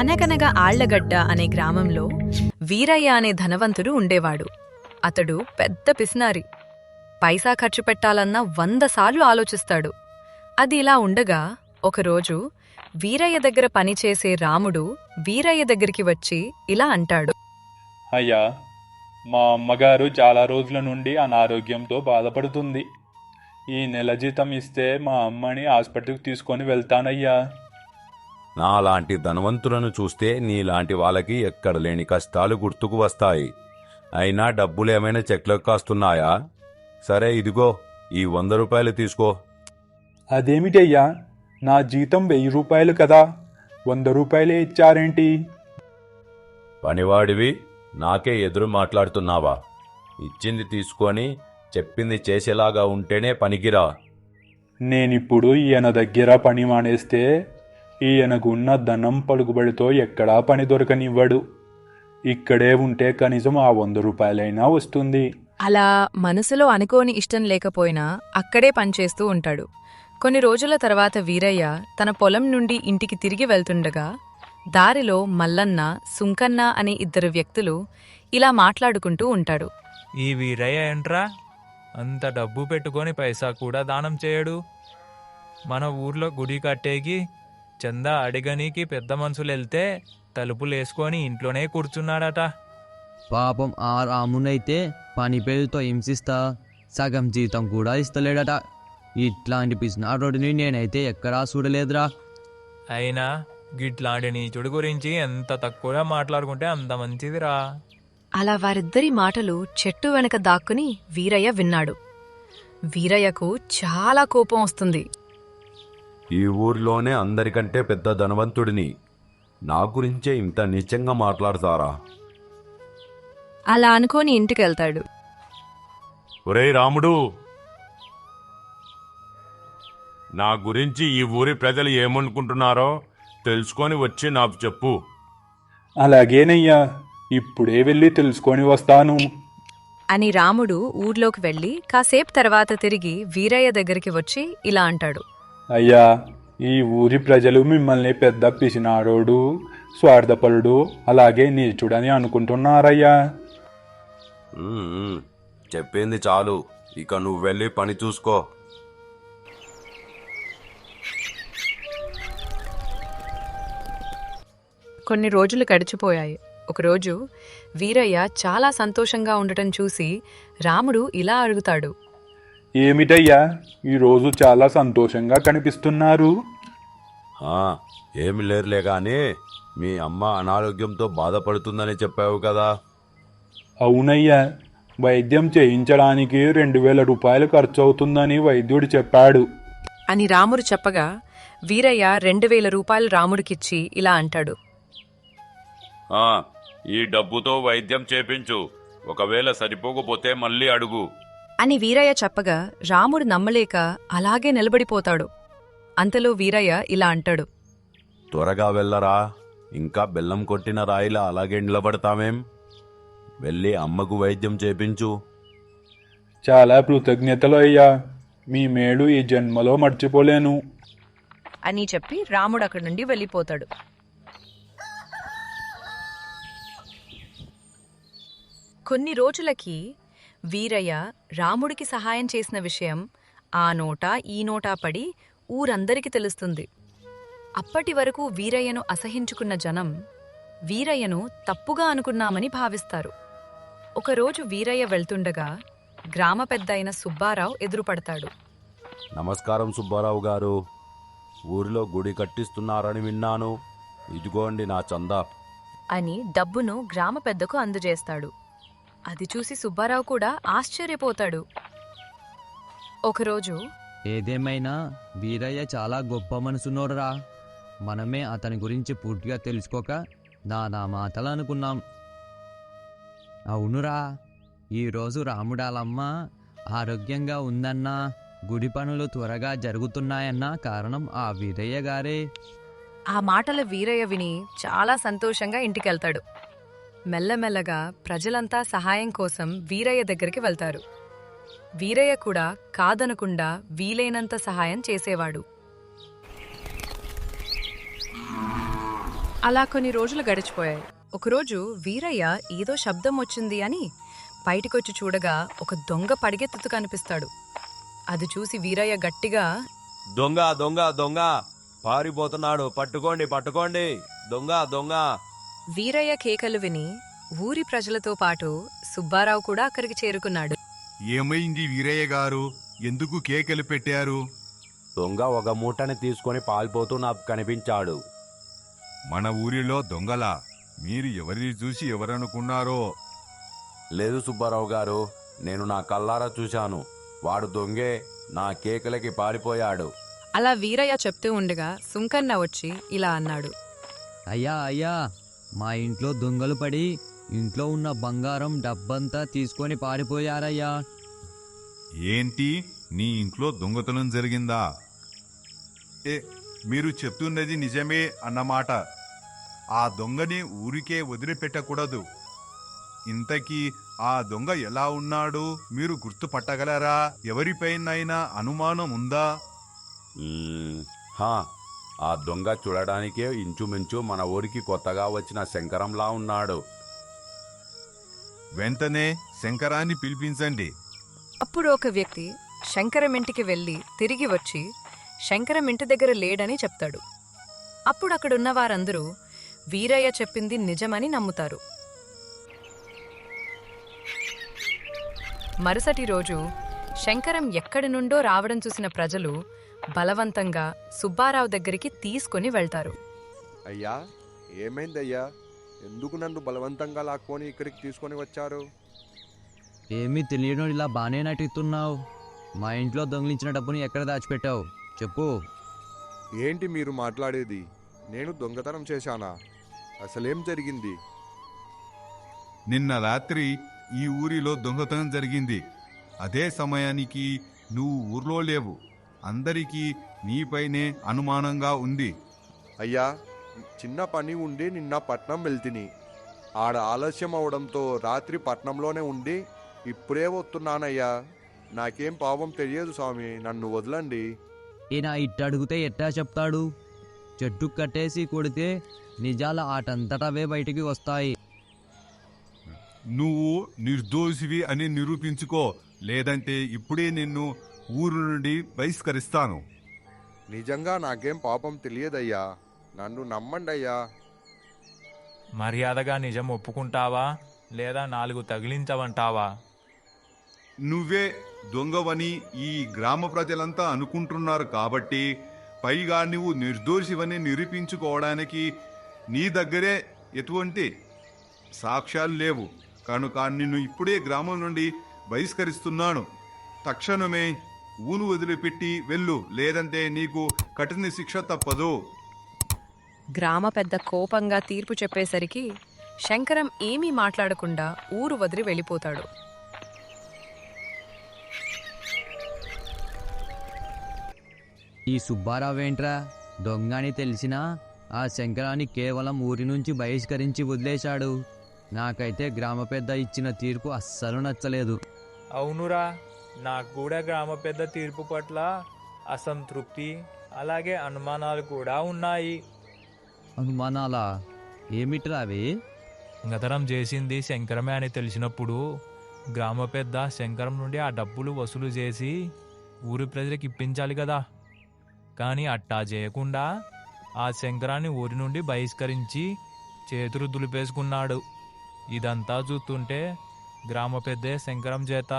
అనగనగా ఆళ్లగడ్డ అనే గ్రామంలో వీరయ్య అనే ధనవంతుడు ఉండేవాడు. అతడు పెద్ద పిసినారి. పైసా ఖర్చు పెట్టాలన్నా 100 సార్లు ఆలోచిస్తాడు. అది ఇలా ఉండగా ఒకరోజు వీరయ్య దగ్గర పనిచేసే రాముడు వీరయ్య దగ్గరికి వచ్చి ఇలా అంటాడు. అయ్యా, మా అమ్మగారు చాలా రోజుల నుండి అనారోగ్యంతో బాధపడుతుంది. ఈ నెల జీతం ఇస్తే మా అమ్మని హాస్పిటల్కి తీసుకొని వెళ్తానయ్యా. నాలాంటి ధనవంతులను చూస్తే నీలాంటి వాళ్ళకి ఎక్కడ లేని కష్టాలు గుర్తుకు వస్తాయి. అయినా డబ్బులేమైనా చెక్లకు కాస్తున్నాయా? సరే, ఇదిగో ఈ 100 రూపాయలు తీసుకో. అదేమిటయ్యా, నా జీతం 1000 రూపాయలు కదా, 100 రూపాయలే ఇచ్చారేంటి? పనివాడివి నాకే ఎదురు మాట్లాడుతున్నావా? ఇచ్చింది తీసుకొని చెప్పింది చేసేలాగా ఉంటేనే పనికిరా. నేనిప్పుడు ఈయన దగ్గర పని మానేస్తే ఈయనకు ఉన్న ధనం పలుకుబడితో ఎక్కడా పని దొరకనివ్వడు. ఇక్కడే ఉంటే కనీసం ఆ 100 రూపాయలైనా వస్తుంది. అలా మనసులో అనుకోని ఇష్టం లేకపోయినా అక్కడే పనిచేస్తూ ఉంటాడు. కొన్ని రోజుల తర్వాత వీరయ్య తన పొలం నుండి ఇంటికి తిరిగి వెళ్తుండగా దారిలో మల్లన్న, సుంకన్న అనే 2 వ్యక్తులు ఇలా మాట్లాడుకుంటూ ఉంటాడు. ఈ వీరయ్య ఏంట్రా, అంత డబ్బు పెట్టుకొని పైసా కూడా దానం చేయడు. మన ఊర్లో గుడి కట్టేకి చందా అడిగనీకి పెద్ద మనుషులు వెళ్తే తలుపులేసుకొని ఇంట్లోనే కూర్చున్నాడట. పాపం ఆ రామునైతే పని పేరుతో హింసిస్తా సగం జీతం కూడా ఇస్తలేడట. ఇట్లాంటి పిసినారోడిని నేనైతే ఎక్కడా చూడలేదురా. అయినా గిట్లాంటి నీచుడి గురించి ఎంత తక్కువగా మాట్లాడుకుంటే అంత మంచిదిరా. అలా వారిద్దరి మాటలు చెట్టు వెనక దాక్కుని వీరయ్య విన్నాడు. వీరయ్యకు చాలా కోపం వస్తుంది. ఈ ఊర్లోనే అందరికంటే పెద్ద ధనవంతుడిని, నా గురించే ఇంత నీచంగా మాట్లాడతారా? అలా అనుకోని ఇంటికెళ్తాడు. ఒరేయ్ రాముడు, నా గురించి ఈ ఊరి ప్రజలు ఏమనుకుంటున్నారో తెలుసుకొని వచ్చి నాకు చెప్పు. అలాగేనయ్యా, ఇప్పుడే వెళ్ళి తెలుసుకొని వస్తాను అని రాముడు ఊర్లోకి వెళ్లి కాసేపు తర్వాత తిరిగి వీరయ్య దగ్గరికి వచ్చి ఇలా అంటాడు. అయ్యా, ఈ ఊరి ప్రజలు మిమ్మల్ని పెద్ద పిసినారోడు, స్వార్థపరుడు, అలాగే నీచుడని అనుకుంటున్నారయ్యా. చెప్పింది చాలు, ఇక నువ్వు వెళ్ళి పని చూసుకో. కొన్ని రోజులు గడిచిపోయాయి. ఒకరోజు వీరయ్య చాలా సంతోషంగా ఉండటం చూసి రాముడు ఇలా అడుగుతాడు. ఏమిటయ్యా, ఈరోజు చాలా సంతోషంగా కనిపిస్తున్నారు? ఏమి లేరులే గాని మీ అమ్మ అనారోగ్యంతో బాధపడుతుందని చెప్పావు కదా. అవునయ్యా, వైద్యం చేయించడానికి 2000 రూపాయలు ఖర్చు అవుతుందని వైద్యుడు చెప్పాడు అని రాముడు చెప్పగా వీరయ్య 2000 రూపాయలు రాముడికిచ్చి ఇలా అంటాడు. ఈ డబ్బుతో వైద్యం చేపించు, ఒకవేళ సరిపోకపోతే మళ్ళీ అడుగు అని వీరయ్య చెప్పగా రాముడు నమ్మలేక అలాగే నిలబడిపోతాడు. అంతలో వీరయ్య ఇలా అంటాడు. త్వరగా వెళ్ళరా, ఇంకా బెల్లం కొట్టిన రాయిలా అలాగే నిలబడతామేం? వెళ్ళి అమ్మకు వైద్యం చేపించు. చాలా కృతజ్ఞతలు అయ్యా, మీ మేలు ఈ జన్మలో మర్చిపోలేను అని చెప్పి రాముడు అక్కడి నుండి వెళ్ళిపోతాడు. కొన్ని రోజులకి వీరయ్య రాముడికి సహాయం చేసిన విషయం ఆ నోటా ఈ నోటా పడి ఊరందరికీ తెలుస్తుంది. అప్పటి వరకు వీరయ్యను అసహించుకున్న జనం వీరయ్యను తప్పుగా అనుకున్నామని భావిస్తారు. ఒకరోజు వీరయ్య వెళ్తుండగా గ్రామ పెద్దయిన సుబ్బారావు ఎదురుపడతాడు. నమస్కారం సుబ్బారావు గారు, ఊరిలో గుడి కట్టిస్తున్నారని విన్నాను. ఇదిగోండి నా చందా అని డబ్బును గ్రామ పెద్దకు అందజేస్తాడు. అది చూసి సుబ్బారావు కూడా ఆశ్చర్యపోతాడు. ఒకరోజు ఏదేమైనా వీరయ్య చాలా గొప్ప మనసున్నోడురా. మనమే అతని గురించి పూర్తిగా తెలుసుకోక నానా మాటలు అనుకున్నాం. అవునురా, ఈరోజు రాముడాలమ్మ ఆరోగ్యంగా ఉందన్నా, గుడి పనులు త్వరగా జరుగుతున్నాయన్నా కారణం ఆ వీరయ్య గారే. ఆ మాటలు వీరయ్య విని చాలా సంతోషంగా ఇంటికెళ్తాడు. మెల్లమెల్లగా ప్రజలంతా సహాయం కోసం వీరయ్య దగ్గరికి వెళ్తారు. వీరయ్య కూడా కాదనకుండా వీలైనంత సహాయం చేసేవాడు. అలా కొన్ని రోజులు గడిచిపోయాయి. ఒకరోజు వీరయ్య ఏదో శబ్దం వచ్చింది అని బయటికొచ్చి చూడగా ఒక దొంగ పడిగెత్తుతూ కనిపిస్తాడు. అది చూసి వీరయ్య గట్టిగా, దొంగ దొంగ దొంగ పారిపోతున్నాడు, పట్టుకోండి పట్టుకోండి, దొంగ దొంగ. వీరయ్య కేకలు విని ఊరి ప్రజలతో పాటు సుబ్బారావు కూడా అక్కడికి చేరుకున్నాడు. ఏమైంది వీరయ్య గారు, ఎందుకు కేకలు పెట్టారు? దొంగ ఒక మూటని తీసుకొని పారిపోతూ నాకు కనిపించాడు. మన ఊరిలో దొంగలా? మీరు ఎవరిని చూసి ఎవరనుకున్నారో? లేదు సుబ్బారావు గారు, నేను నా కల్లారా చూశాను. వాడు దొంగే, నా కేకలకి పారిపోయాడు. అలా వీరయ్య చెప్తూ ఉండగా సుంకన్న వచ్చి ఇలా అన్నాడు. అయ్యా అయ్యా, మా ఇంట్లో దొంగలు పడి ఇంట్లో ఉన్న బంగారం డబ్బంతా తీసుకొని పారిపోయారయ్యా. ఏంటి, నీ ఇంట్లో దొంగతనం జరిగిందా? మీరు చెప్తున్నది నిజమే అన్నమాట. ఆ దొంగని ఊరికే వదిలిపెట్టకూడదు. ఇంతకీ ఆ దొంగ ఎలా ఉన్నాడు, మీరు గుర్తుపట్టగలరా? ఎవరిపైనైనా అనుమానం ఉందా? హా, ఆ దొంగ చూడడానికే ఇంచుమించు మన ఊరికి కొత్తగా వచ్చిన శంకరంలా ఉన్నాడు. వెంటనే శంకరాన్ని పిలిపించండి. అప్పుడు ఒక వ్యక్తి శంకరం ఇంటికి వెళ్ళి తిరిగి వచ్చి శంకరం ఇంటి దగ్గర లేడని చెప్తాడు. అప్పుడు అక్కడున్న వారందరూ వీరయ్య చెప్పింది నిజమని నమ్ముతారు. మరుసటి రోజు శంకరం ఎక్కడి నుండో రావడం చూసిన ప్రజలు బలవంతంగా సుబ్బారావు దగ్గరికి తీసుకుని వెళ్తారు. అయ్యా, ఏమైందయ్యా? ఎందుకు నన్ను బలవంతంగా లాక్కొని ఇక్కడికి తీసుకొని వచ్చారు? ఏమీ తెలియడం ఇలా బాగానే నటిస్తున్నావు. మా ఇంట్లో దొంగిలించిన డబ్బుని ఎక్కడ దాచిపెట్టావు చెప్పు. ఏంటి మీరు మాట్లాడేది? నేను దొంగతనం చేశానా? అసలేం జరిగింది? నిన్న రాత్రి ఈ ఊరిలో దొంగతనం జరిగింది. అదే సమయానికి నువ్వు ఊర్లో లేవు. అందరికీ నీపైనే అనుమానంగా ఉంది. అయ్యా, చిన్న పని ఉండి నిన్న పట్నం వెళ్తిని. ఆడ ఆలస్యం అవడంతో రాత్రి పట్నంలోనే ఉండి ఇప్పుడే వస్తున్నానయ్యా. నాకేం పాపం తెలియదు స్వామి, నన్ను వదలండి. ఈయన ఇట్టడిగితే ఎట్టా చెప్తాడు? చెట్టు కట్టేసి కొడితే నిజాల ఆటంతటవే బయటికి వస్తాయి. నువ్వు నిర్దోషివి అని నిరూపించుకో, లేదంటే ఇప్పుడే నిన్ను ఊరు నుండి బహిష్కరిస్తాను. నిజంగా నాకేం పాపం తెలియదయ్యా, నన్ను నమ్మండి అయ్యా. మర్యాదగా నిజం ఒప్పుకుంటావా లేదా 4 తగిలించవంటావా? నువ్వే దొంగవని ఈ గ్రామ ప్రజలంతా అనుకుంటున్నారు కాబట్టి, పైగా నువ్వు నిర్దోషివని నిరూపించుకోవడానికి నీ దగ్గరే ఎటువంటి సాక్ష్యాలు లేవు. కనుక నిన్ను ఇప్పుడే గ్రామం నుండి బహిష్కరిస్తున్నాను. తక్షణమే ఊను వదిలిపెట్టి వెళ్ళు, లేదంటే నీకు కఠిన శిక్ష తప్పదు. గ్రామ పెద్ద కోపంగా తీర్పు చెప్పేసరికి శంకరం ఏమీ మాట్లాడకుండా ఊరు వదిలి వెళ్ళిపోతాడు. ఈ సుబ్బారావేంట్రా దొంగ అని తెలిసినా ఆ శంకరాన్ని కేవలం ఊరి నుంచి బహిష్కరించి వదిలేశాడు. నాకైతే గ్రామ పెద్ద ఇచ్చిన తీర్పు అస్సలు నచ్చలేదు. అవునురా, నాకు కూడా గ్రామ పెద్ద తీర్పు పట్ల అసంతృప్తి అలాగే అనుమానాలు కూడా ఉన్నాయి. అనుమానాలా? ఏమిట్రా అవి? దొంగతనం చేసింది శంకరమే అని తెలిసినప్పుడు గ్రామ పెద్ద శంకరం నుండి ఆ డబ్బులు వసూలు చేసి ఊరి ప్రజలకు ఇప్పించాలి కదా. కానీ అట్టా చేయకుండా ఆ శంకరాన్ని ఊరి నుండి బహిష్కరించి చేతులు దులిపేసుకున్నాడు. ఇదంతా చూస్తుంటే గ్రామ పెద్దే శంకరం చేత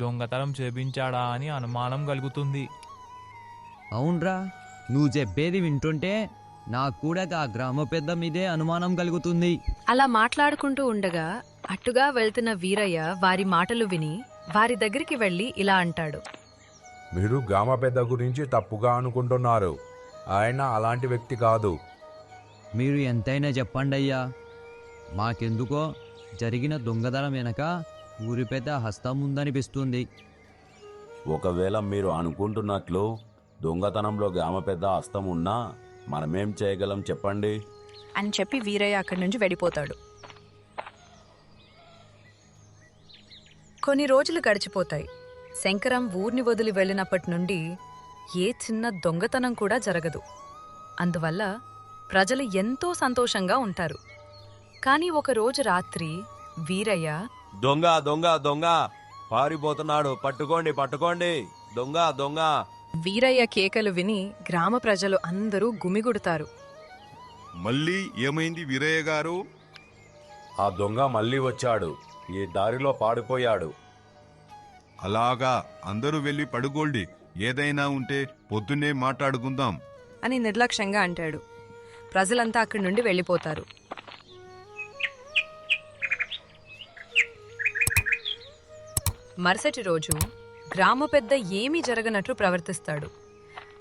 దొంగతనం చేపించాడా అని అనుమానం కలుగుతుంది. అవునరా, నువ్వు చెప్పేది వింటుంటే నాకు కూడా ఆ గ్రామ పెద్ద మీదే అనుమానం కలుగుతుంది. అలా మాట్లాడుకుంటూ ఉండగా అట్టుగా వెళ్తున్న వీరయ్య వారి మాటలు విని వారి దగ్గరికి వెళ్ళి ఇలా అంటాడు. మీరు గ్రామ పెద్ద గురించి తప్పుగా అనుకుంటున్నారు. ఆయన అలాంటి వ్యక్తి కాదు. మీరు ఎంతైనా చెప్పండి అయ్యా. మాకెందుకో జరిగిన దొంగతనం వెనక ఊరి పెద్ద హస్తం ఉందనిపిస్తుంది. ఒకవేళ మీరు అనుకుంటున్నట్లు దొంగతనంలో గ్రామ పెద్ద హస్తం ఉన్నా మనమేం చేయగలం చెప్పండి అని చెప్పి వీరయ్య అక్కడి నుంచి వెళ్ళిపోతాడు. కొన్ని రోజులు గడిచిపోతాయి. శంకరం ఊర్ని వదిలి వెళ్ళినప్పటి నుండి ఏ చిన్న దొంగతనం కూడా జరగదు. అందువల్ల ప్రజలు ఎంతో సంతోషంగా ఉంటారు. కాని ఒకరోజు రాత్రి వీరయ్య దొంగ దొంగ దొంగ పారిపోతున్నాడు, పట్టుకోండి పట్టుకోండి, దొంగ దొంగ. వీరయ్య కేకలు విని గ్రామ ప్రజలు అందరూ గుమిగుడతారు. మళ్ళీ ఏమైంది వీరయ్య గారు? ఆ దొంగ మళ్ళీ వచ్చాడు, ఈ దారిలో పాడిపోయాడు. అలాగా, అందరూ వెళ్ళి పడుకోండి. ఏదైనా ఉంటే పొద్దున్నే మాట్లాడుకుందాం అని నిర్లక్ష్యంగా అంటాడు. ప్రజలంతా అక్కడి నుండి వెళ్ళిపోతారు. మరుసటి రోజు గ్రామ పెద్ద ఏమీ జరగనట్లు ప్రవర్తిస్తాడు.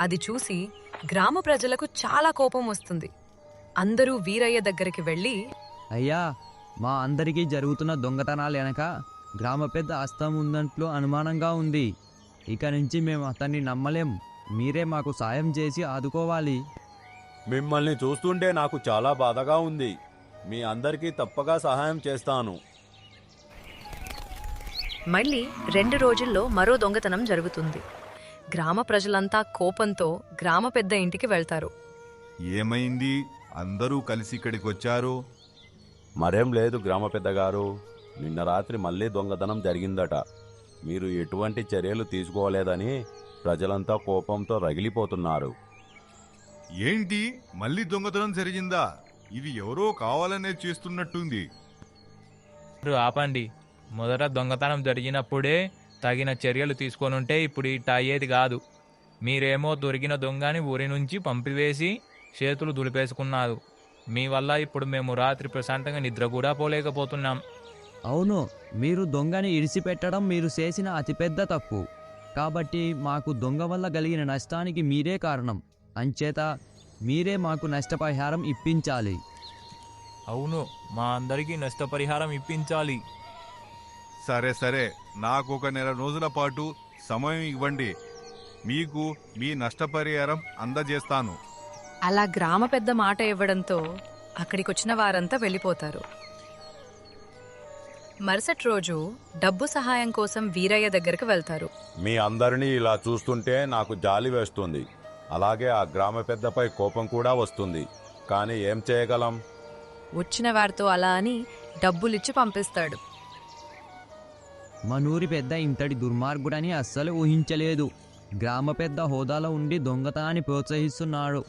అది చూసి గ్రామ ప్రజలకు చాలా కోపం వస్తుంది. అందరూ వీరయ్య దగ్గరికి వెళ్ళి, అయ్యా, మా అందరికీ జరుగుతున్న దొంగతనాలు వెనక గ్రామ పెద్ద హస్తం ఉన్నట్లు అనుమానంగా ఉంది. ఇక నుంచి మేము అతన్ని నమ్మలేం. మీరే మాకు సాయం చేసి ఆదుకోవాలి. మిమ్మల్ని చూస్తుంటే నాకు చాలా బాధగా ఉంది. మీ అందరికీ తప్పగా సహాయం చేస్తాను. మళ్ళీ 2 రోజుల్లో మరో దొంగతనం జరుగుతుంది. గ్రామ ప్రజలంతా కోపంతో గ్రామ పెద్ద ఇంటికి వెళ్తారు. ఏమైంది? అందరూ కలిసి ఇక్కడికి వచ్చారు. మరేం లేదు గ్రామ పెద్దగారు, నిన్న రాత్రి మళ్ళీ దొంగతనం జరిగిందట. మీరు ఎటువంటి చర్యలు తీసుకోలేదని ప్రజలంతా కోపంతో రగిలిపోతున్నారు. ఏంటి, మళ్ళీ దొంగతనం జరిగిందా? ఇది ఎవరో కావాలనే చేస్తున్నట్టుంది. మీరు ఆపండి. మొదట దొంగతనం జరిగినప్పుడే తగిన చర్యలు తీసుకొనుంటే ఇప్పుడు ఇట్ట అయ్యేది కాదు. మీరేమో దొరికిన దొంగని ఊరి నుంచి పంపివేసి చేతులు దులిపేసుకున్నారు. మీ వల్ల ఇప్పుడు మేము రాత్రి ప్రశాంతంగా నిద్ర కూడా పోలేకపోతున్నాం. అవును, మీరు దొంగని ఇడిసిపెట్టడం మీరు చేసిన అతిపెద్ద తప్పు. కాబట్టి మాకు దొంగ వల్ల కలిగిన నష్టానికి మీరే కారణం. అంచేత మీరే మాకు నష్టపరిహారం ఇప్పించాలి. అవును, మా అందరికీ నష్టపరిహారం ఇప్పించాలి. సరే సరే, నాకు 1 నెల రోజుల పాటు సమయం ఇవ్వండి. మీకు మీ నష్టపరిహారం అందజేస్తాను. అలా గ్రామ పెద్ద మాట ఇవ్వడంతో అక్కడికొచ్చిన వారంతా వెళ్ళిపోతారు. మరుసటి రోజు డబ్బు సహాయం కోసం వీరయ్య దగ్గరకు వెళ్తారు. మీ అందరినీ ఇలా చూస్తుంటే నాకు జాలి వేస్తుంది. అలాగే ఆ గ్రామ పెద్దపై కోపం కూడా వస్తుంది. కానీ ఏం చేయగలం? వచ్చిన వారితో అలా అని డబ్బులిచ్చి పంపిస్తాడు. మనూరి పెద్ద ఇంతటి దుర్మార్గుడని అస్సలు ఊహించలేదు. గ్రామ పెద్ద హోదాలో ఉండి దొంగతనాన్ని ప్రోత్సహిస్తున్నాడు.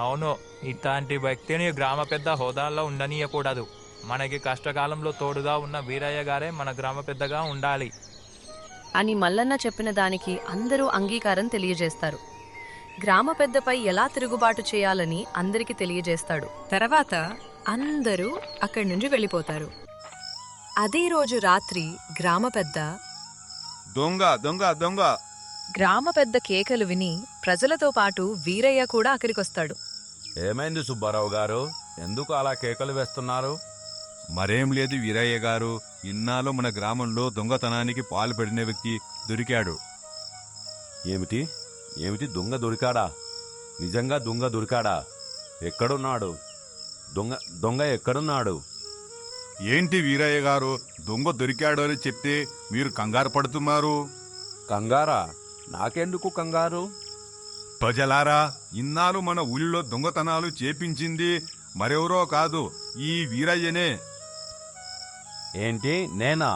అవును, ఇట్లాంటి వ్యక్తిని గ్రామ పెద్ద హోదాల్లో ఉండనీయకూడదు. మనకి కష్టకాలంలో తోడుగా ఉన్న వీరయ్య గారే మన గ్రామ పెద్దగా ఉండాలి అని మల్లన్న చెప్పిన దానికి అందరూ అంగీకారం తెలియజేస్తారు. గ్రామ పెద్దపై ఎలా తిరుగుబాటు చేయాలని అందరికీ తెలియజేస్తాడు. తర్వాత అందరూ అక్కడి నుంచి వెళ్ళిపోతారు. అదే రోజు రాత్రి గ్రామ పెద్ద దొంగ దొంగ దొంగ గ్రామ పెద్ద కేకలు విని ప్రజలతో పాటు వీరయ్య కూడా అక్కడికొస్తాడు. ఏమైంది సుబ్బారావు గారు, ఎందుకు అలా కేకలు వేస్తున్నారు? మరేం లేదు వీరయ్య గారు, ఇన్నాళ్ళు మన గ్రామంలో దొంగతనానికి పాల్పడిన వ్యక్తి దొరికాడు. ఏమిటి ఏమిటి దొంగ దొరికాడా? నిజంగా దొంగ దొరికాడా? ఎక్కడున్నాడు దొంగ ఎక్కడున్నాడు? ఏంటి వీరయ్య గారు, దొంగ దొరికాడు అని చెప్తే మీరు కంగారు పడుతున్నారు? కంగారా? నాకెందుకు కంగారు? ప్రజలారా, ఇన్నాళ్ళు మన ఊళ్ళో దొంగతనాలు చేపించింది మరెవరో కాదు, ఈ వీరయ్యనే. ఏంటి, నేనా?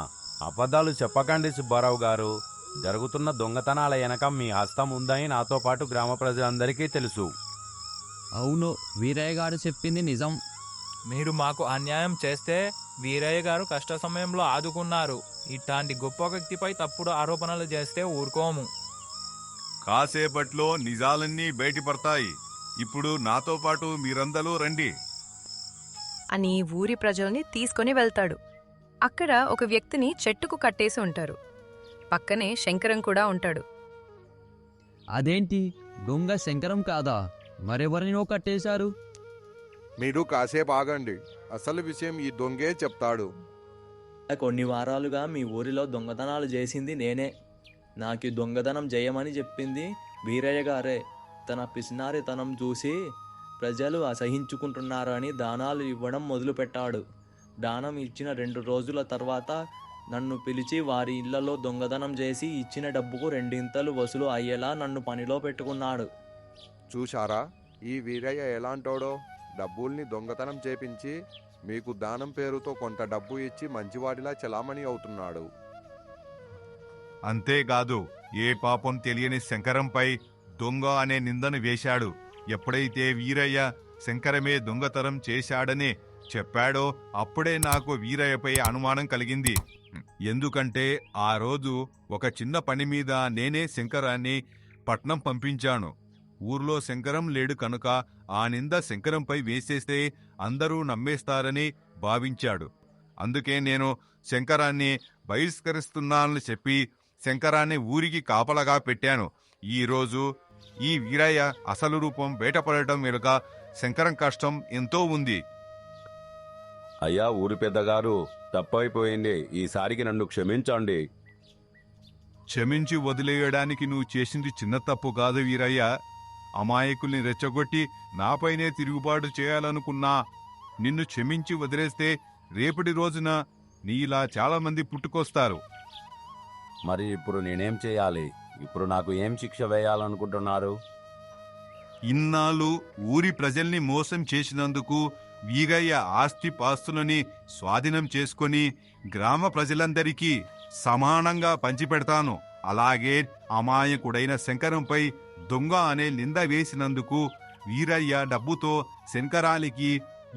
అబద్ధాలు చెప్పకండి సుబ్బారావు గారు. జరుగుతున్న దొంగతనాల వెనక మీ హస్తం ఉందని నాతో పాటు గ్రామ ప్రజలందరికీ తెలుసు. అవును, వీరయ్య గారు చెప్పింది నిజం. మీరు మాకు అన్యాయం చేస్తే వీరయ్య గారు కష్ట సమయంలో ఆదుకున్నారు. ఇట్లాంటి గొప్ప వ్యక్తిపై తప్పుడు ఆరోపణలు చేస్తే ఊరుకోము. కాసేపట్లో నిజాలన్నీ బయటపడతాయి. ఇప్పుడు నాతో పాటు మీరందరూ రండి. అని ఊరి ప్రజల్ని తీసుకొని వెళ్తాడు. అక్కడ ఒక వ్యక్తిని చెట్టుకు కట్టేసి ఉంటారు. పక్కనే శంకరం కూడా ఉంటాడు. అదేంటి, దొంగ శంకరం కాదా? మరెవరినో కట్టేశారు. మీరు కాసేపు ఆగండి, అసలు విషయం ఈ దొంగే చెప్తాడు. కొన్ని వారాలుగా మీ ఊరిలో దొంగతనాలు చేసింది నేనే. నాకు ఈ దొంగతనం చేయమని చెప్పింది వీరయ్య గారే. తన పిసినారితనం చూసి ప్రజలు అసహించుకుంటున్నారని దానాలు ఇవ్వడం మొదలుపెట్టాడు. దానం ఇచ్చిన 2 రోజుల తర్వాత నన్ను పిలిచి వారి ఇళ్లలో దొంగతనం చేసి ఇచ్చిన డబ్బుకు 2 ఇంతలు వసూలు అయ్యేలా నన్ను పనిలో పెట్టుకున్నాడు. చూశారా, ఈ వీరయ్య ఎలాంటోడో డబ్బుల్ని దొంగతనం చేపించి మీకు దానం పేరుతో కొంత డబ్బు ఇచ్చి మంచివాడిలా చలామణి అవుతున్నాడు. అంతేకాదు ఏ పాపం తెలియని శంకరంపై దొంగ అనే నిందను వేశాడు. ఎప్పుడైతే వీరయ్య శంకరమే దొంగతనం చేశాడని చెప్పాడో అప్పుడే నాకు వీరయ్యపై అనుమానం కలిగింది. ఎందుకంటే ఆ రోజు ఒక చిన్న పని మీద నేనే శంకరాన్ని పట్నం పంపించాను. ఊర్లో శంకరం లేడు కనుక ఆ నింద శంకరంపై వేసేస్తే అందరూ నమ్మేస్తారని భావించాడు. అందుకే నేను శంకరాన్ని బహిష్కరిస్తున్నానని చెప్పి శంకరాన్ని ఊరికి కాపలగా పెట్టాను. ఈరోజు ఈ వీరయ్య అసలు రూపం బయటపడటం వెనుక శంకరం కష్టం ఎంతో ఉంది. అయ్యా ఊరి పెద్దగారు, తప్పైపోయింది, ఈసారికి నన్ను క్షమించండి. క్షమించి వదిలేయడానికి నువ్వు చేసింది చిన్న తప్పు కాదు వీరయ్య. అమాయకుల్ని రెచ్చగొట్టి నాపైనే తిరుగుబాటు చేయాలనుకున్నా నిన్ను క్షమించి వదిలేస్తే రేపటి రోజున నీలా చాలా మంది పుట్టుకొస్తారు. మరి ఇప్పుడు నేనేం చేయాలి? ఇప్పుడు నాకు ఏం శిక్ష వేయాలనుకుంటున్నారు? ఇన్నాళ్ళు ఊరి ప్రజల్ని మోసం చేసినందుకు వీరయ్య ఆస్తి పాస్తులని స్వాధీనం చేసుకొని గ్రామ ప్రజలందరికీ సమానంగా పంచిపెడతాను. అలాగే అమాయకుడైన శంకరంపై దొంగ అనే నింద వేసినందుకు వీరయ్య డబ్బుతో శంకరానికి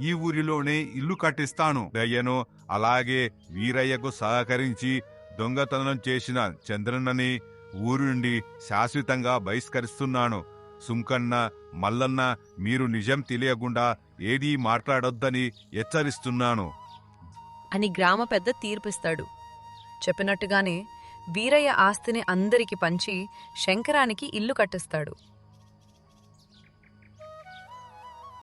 ఈ ఊరిలోనే ఇల్లు కట్టిస్తాను. దయ్యను అలాగే వీరయ్యకు సహకరించి దొంగతనం చేసిన చంద్రన్నని ఊరి నుండి శాశ్వతంగా బహిష్కరిస్తున్నాను. సుంకన్న, మల్లన్న, మీరు నిజం తెలియకుండా ఏదీ మాట్లాడొద్దని హెచ్చరిస్తున్నాను అని గ్రామ పెద్ద తీర్పిస్తాడు. చెప్పినట్టుగానే వీరయ్య ఆస్తిని అందరికి పంచి శంకరానికి ఇల్లు కట్టిస్తాడు.